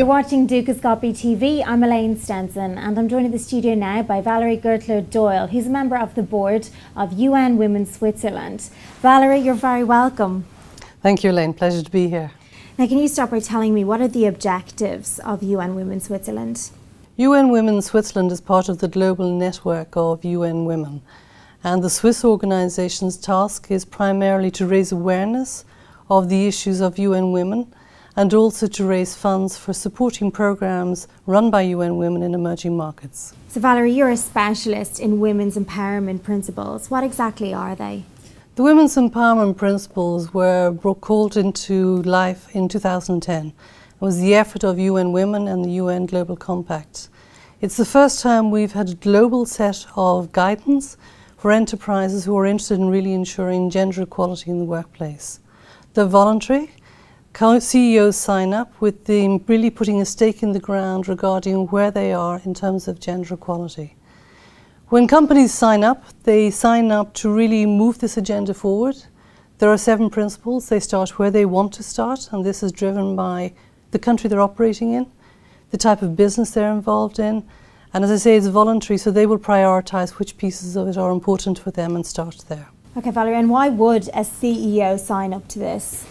You're watching Dukascopy TV. I'm Elaine Stenson and I'm joined in the studio now by Valerie Guertler-Doyle, who's a member of the board of UN Women Switzerland. Valerie, you're very welcome. Thank you, Elaine. Pleasure to be here. Now, can you start by telling me what are the objectives of UN Women Switzerland? UN Women Switzerland is part of the global network of UN Women, and the Swiss organisation's task is primarily to raise awareness of the issues of UN Women and also to raise funds for supporting programmes run by UN Women in emerging markets. So Valerie, you're a specialist in women's empowerment principles. What exactly are they? The Women's Empowerment Principles were called into life in 2010. It was the effort of UN Women and the UN Global Compact. It's the first time we've had a global set of guidance for enterprises who are interested in really ensuring gender equality in the workplace. They're voluntary. CEOs sign up with them really putting a stake in the ground regarding where they are in terms of gender equality. When companies sign up, they sign up to really move this agenda forward. There are 7 principles. They start where they want to start, and this is driven by the country they're operating in, the type of business they're involved in, and as I say, it's voluntary, so they will prioritise which pieces of it are important for them and start there. Okay, Valerie, and why would a CEO sign up to this?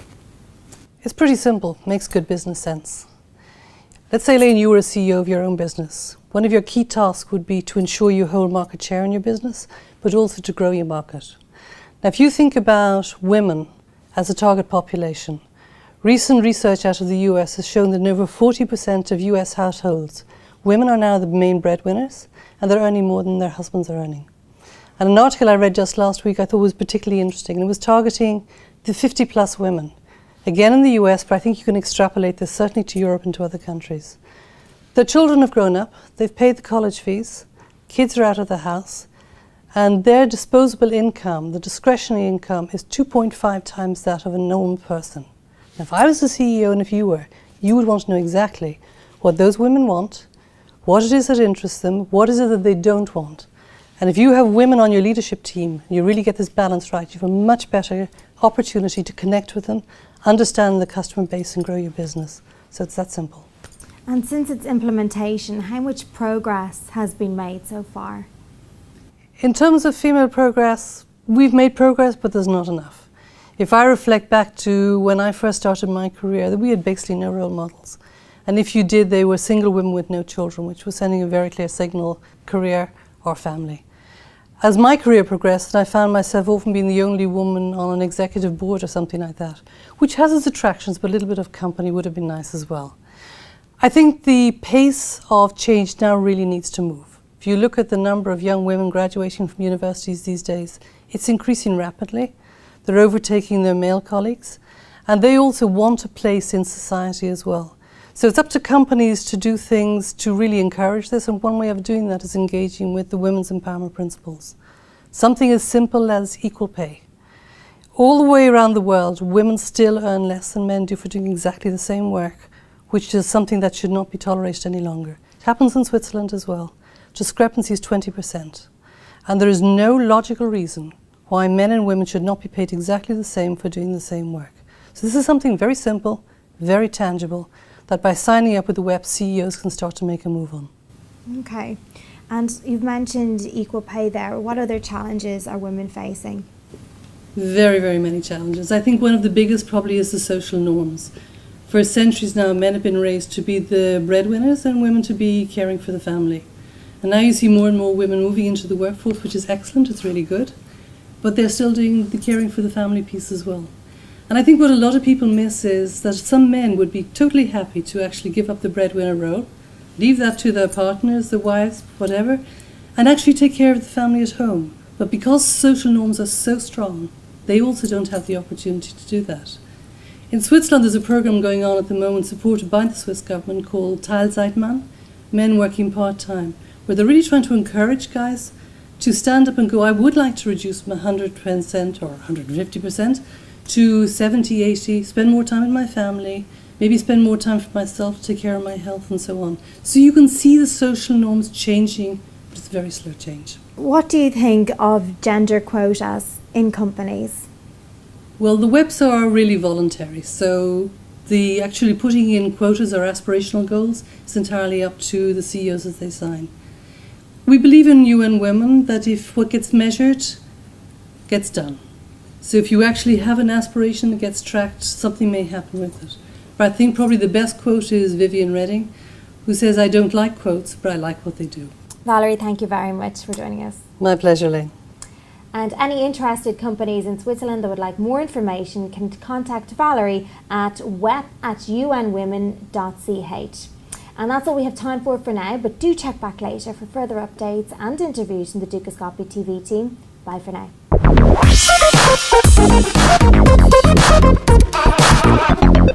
It's pretty simple, makes good business sense. Let's say, Elaine, you were a CEO of your own business. One of your key tasks would be to ensure you hold market share in your business, but also to grow your market. Now, if you think about women as a target population, recent research out of the US has shown that in over 40% of US households, women are now the main breadwinners, and they're earning more than their husbands are earning. And an article I read just last week I thought was particularly interesting, and it was targeting the 50-plus women. Again in the US, but I think you can extrapolate this certainly to Europe and to other countries. Their children have grown up, they've paid the college fees, kids are out of the house, and their disposable income, the discretionary income, is 2.5 times that of a normal person. Now, if I was the CEO and if you were, you would want to know exactly what those women want, what it is that interests them, what is it that they don't want. And if you have women on your leadership team, you really get this balance right, you have a much better opportunity to connect with them, understand the customer base and grow your business. So it's that simple. And since its implementation, how much progress has been made so far? In terms of female progress, we've made progress, but there's not enough. If I reflect back to when I first started my career, we had basically no role models. And if you did, they were single women with no children, which was sending a very clear signal, career or family. As my career progressed, I found myself often being the only woman on an executive board or something like that, which has its attractions, but a little bit of company would have been nice as well. I think the pace of change now really needs to move. If you look at the number of young women graduating from universities these days, it's increasing rapidly. They're overtaking their male colleagues, and they also want a place in society as well. So it's up to companies to do things to really encourage this, and one way of doing that is engaging with the Women's Empowerment Principles. Something as simple as equal pay. All the way around the world, women still earn less than men do for doing exactly the same work, which is something that should not be tolerated any longer. It happens in Switzerland as well. Discrepancy is 20%. And there is no logical reason why men and women should not be paid exactly the same for doing the same work. So this is something very simple, very tangible, that by signing up with the WEP, CEOs can start to make a move on. Okay, and you've mentioned equal pay there. What other challenges are women facing? Very, very many challenges. I think one of the biggest probably is the social norms. For centuries now, men have been raised to be the breadwinners and women to be caring for the family. And now you see more and more women moving into the workforce, which is excellent, it's really good, but they're still doing the caring for the family piece as well. And I think what a lot of people miss is that some men would be totally happy to actually give up the breadwinner role, leave that to their partners, their wives, whatever, and actually take care of the family at home. But because social norms are so strong, they also don't have the opportunity to do that. In Switzerland, there's a program going on at the moment supported by the Swiss government called Teilzeitmann, men working part-time, where they're really trying to encourage guys to stand up and go, I would like to reduce my 100% or 150%, to 70, 80, spend more time with my family, maybe spend more time for myself to take care of my health and so on. So you can see the social norms changing, but it's a very slow change. What do you think of gender quotas in companies? Well, the WEPs are really voluntary, so The actually putting in quotas or aspirational goals is entirely up to the CEOs as they sign. We believe in UN Women that if what gets measured gets done. So if you actually have an aspiration that gets tracked, something may happen with it. But I think probably the best quote is Viviane Reding, who says, "I don't like quotes, but I like what they do." Valerie, thank you very much for joining us. My pleasure, Elaine. And any interested companies in Switzerland that would like more information can contact Valerie at wep@unwomen.ch. And that's all we have time for now, but do check back later for further updates and interviews from the Dukascopy TV team. Bye for now.